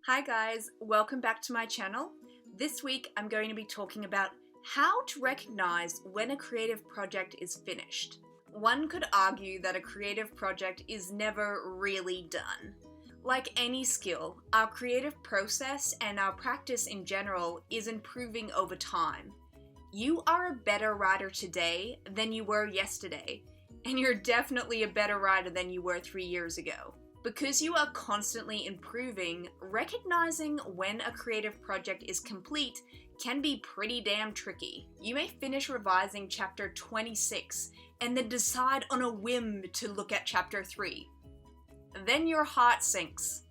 Hi guys, welcome back to my channel. This week I'm going to be talking about how to recognize when a creative project is finished. One could argue that a creative project is never really done. Like any skill, our creative process and our practice in general is improving over time. You are a better writer today than you were yesterday, and you're definitely a better writer than you were 3 years ago. Because you are constantly improving, recognizing when a creative project is complete can be pretty damn tricky. You may finish revising chapter 26 and then decide on a whim to look at chapter 3. Then your heart sinks.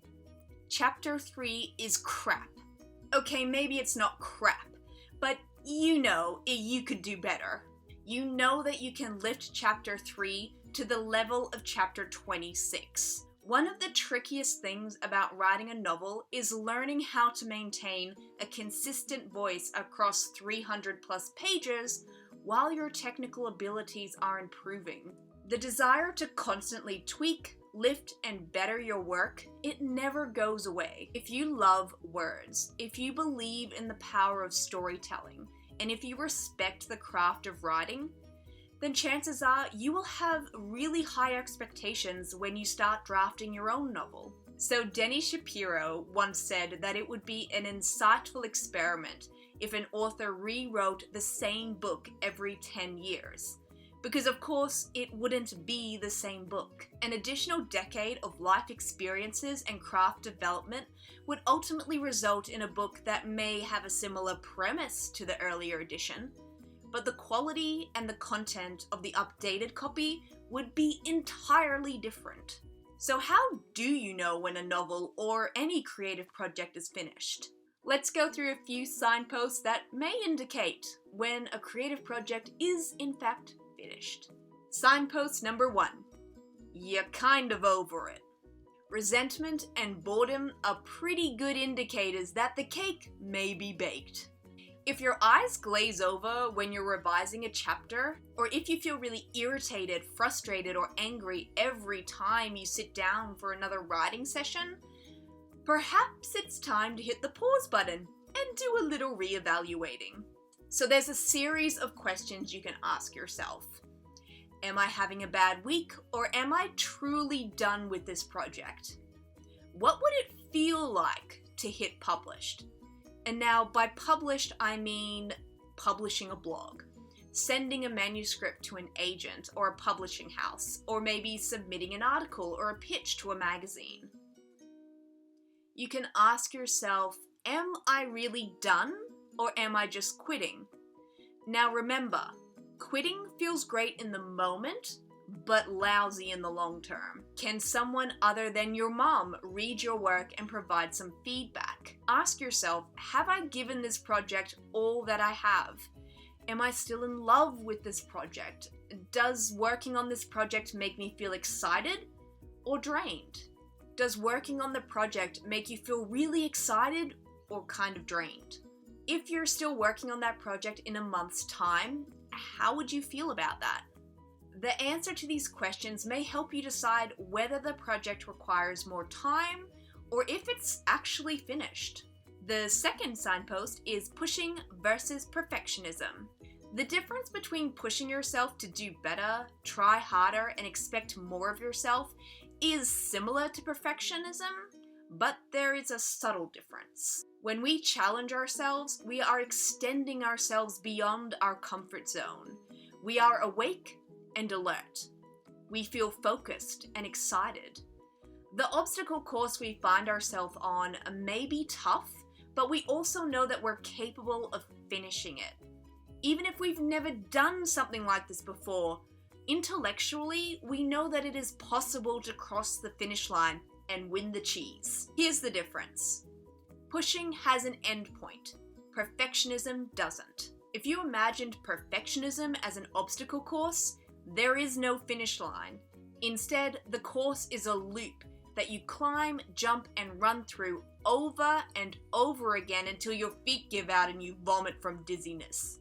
Chapter 3 is crap. Okay, maybe it's not crap, but you know you could do better. You know that you can lift chapter 3 to the level of chapter 26. One of the trickiest things about writing a novel is learning how to maintain a consistent voice across 300 plus pages while your technical abilities are improving. The desire to constantly tweak, lift, and better your work, it never goes away. If you love words, if you believe in the power of storytelling, and if you respect the craft of writing, then chances are you will have really high expectations when you start drafting your own novel. So Denny Shapiro once said that it would be an insightful experiment if an author rewrote the same book every 10 years. Because of course, it wouldn't be the same book. An additional decade of life experiences and craft development would ultimately result in a book that may have a similar premise to the earlier edition, but the quality and the content of the updated copy would be entirely different. So how do you know when a novel or any creative project is finished? Let's go through a few signposts that may indicate when a creative project is in fact finished. Signpost number 1. You're kind of over it. Resentment and boredom are pretty good indicators that the cake may be baked. If your eyes glaze over when you're revising a chapter, or if you feel really irritated, frustrated, or angry every time you sit down for another writing session, perhaps it's time to hit the pause button and do a little reevaluating. So there's a series of questions you can ask yourself. Am I having a bad week, or am I truly done with this project? What would it feel like to hit published? And now, by published, I mean publishing a blog, sending a manuscript to an agent or a publishing house, or maybe submitting an article or a pitch to a magazine. You can ask yourself, am I really done, or am I just quitting? Now remember, quitting feels great in the moment, but lousy in the long term. Can someone other than your mom read your work and provide some feedback? Ask yourself, have I given this project all that I have? Am I still in love with this project? Does working on this project make me feel excited or drained? Does working on the project make you feel really excited or kind of drained? If you're still working on that project in a month's time, how would you feel about that? The answer to these questions may help you decide whether the project requires more time or if it's actually finished. The second signpost is pushing versus perfectionism. The difference between pushing yourself to do better, try harder, and expect more of yourself is similar to perfectionism, but there is a subtle difference. When we challenge ourselves, we are extending ourselves beyond our comfort zone. We are awake and alert. We feel focused and excited. The obstacle course we find ourselves on may be tough, but we also know that we're capable of finishing it. Even if we've never done something like this before, intellectually, we know that it is possible to cross the finish line and win the cheese. Here's the difference. Pushing has an endpoint. Perfectionism doesn't. If you imagined perfectionism as an obstacle course, there is no finish line. Instead, the course is a loop that you climb, jump, and run through over and over again until your feet give out and you vomit from dizziness.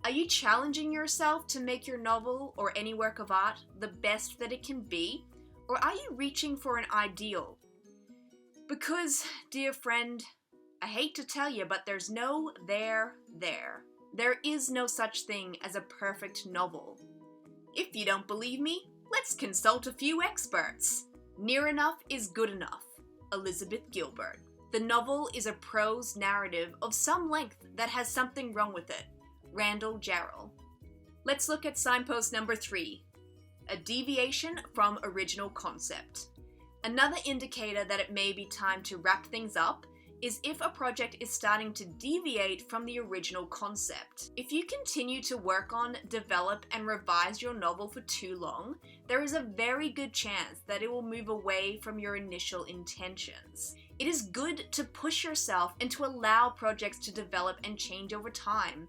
Are you challenging yourself to make your novel or any work of art the best that it can be? Or are you reaching for an ideal? Because, dear friend, I hate to tell you, but there's no there. There is no such thing as a perfect novel. If you don't believe me, let's consult a few experts. Near enough is good enough. Elizabeth Gilbert. The novel is a prose narrative of some length that has something wrong with it. Randall Jarrell. Let's look at signpost number 3. A deviation from original concept. Another indicator that it may be time to wrap things up is if a project is starting to deviate from the original concept. If you continue to work on, develop, and revise your novel for too long, there is a very good chance that it will move away from your initial intentions. It is good to push yourself and to allow projects to develop and change over time.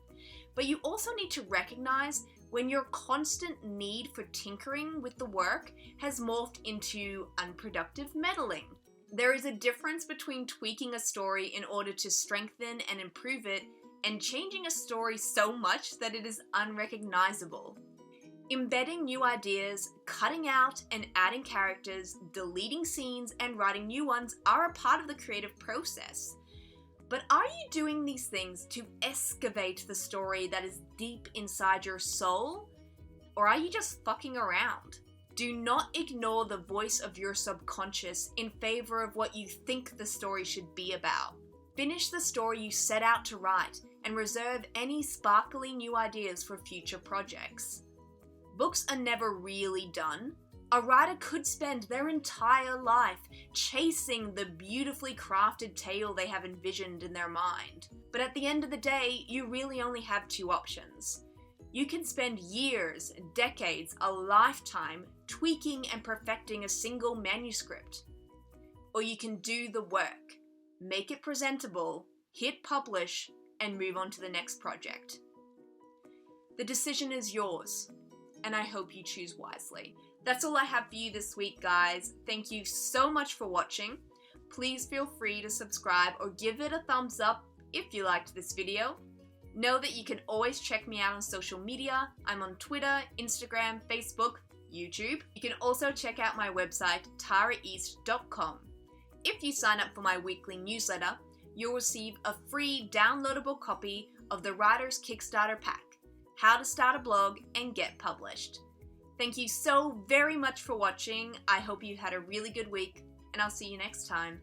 But you also need to recognize when your constant need for tinkering with the work has morphed into unproductive meddling. There is a difference between tweaking a story in order to strengthen and improve it and changing a story so much that it is unrecognizable. Embedding new ideas, cutting out and adding characters, deleting scenes, and writing new ones are a part of the creative process. But are you doing these things to excavate the story that is deep inside your soul? Or are you just fucking around? Do not ignore the voice of your subconscious in favor of what you think the story should be about. Finish the story you set out to write and reserve any sparkly new ideas for future projects. Books are never really done. A writer could spend their entire life chasing the beautifully crafted tale they have envisioned in their mind. But at the end of the day, you really only have 2 options. You can spend years, decades, a lifetime tweaking and perfecting a single manuscript. Or you can do the work, make it presentable, hit publish, and move on to the next project. The decision is yours, and I hope you choose wisely. That's all I have for you this week, guys. Thank you so much for watching. Please feel free to subscribe or give it a thumbs up if you liked this video. Know that you can always check me out on social media. I'm on Twitter, Instagram, Facebook, YouTube. You can also check out my website, taraeast.com. If you sign up for my weekly newsletter, you'll receive a free downloadable copy of the Writers Kickstarter Pack, How to Start a Blog and Get Published. Thank you so very much for watching. I hope you had a really good week, and I'll see you next time.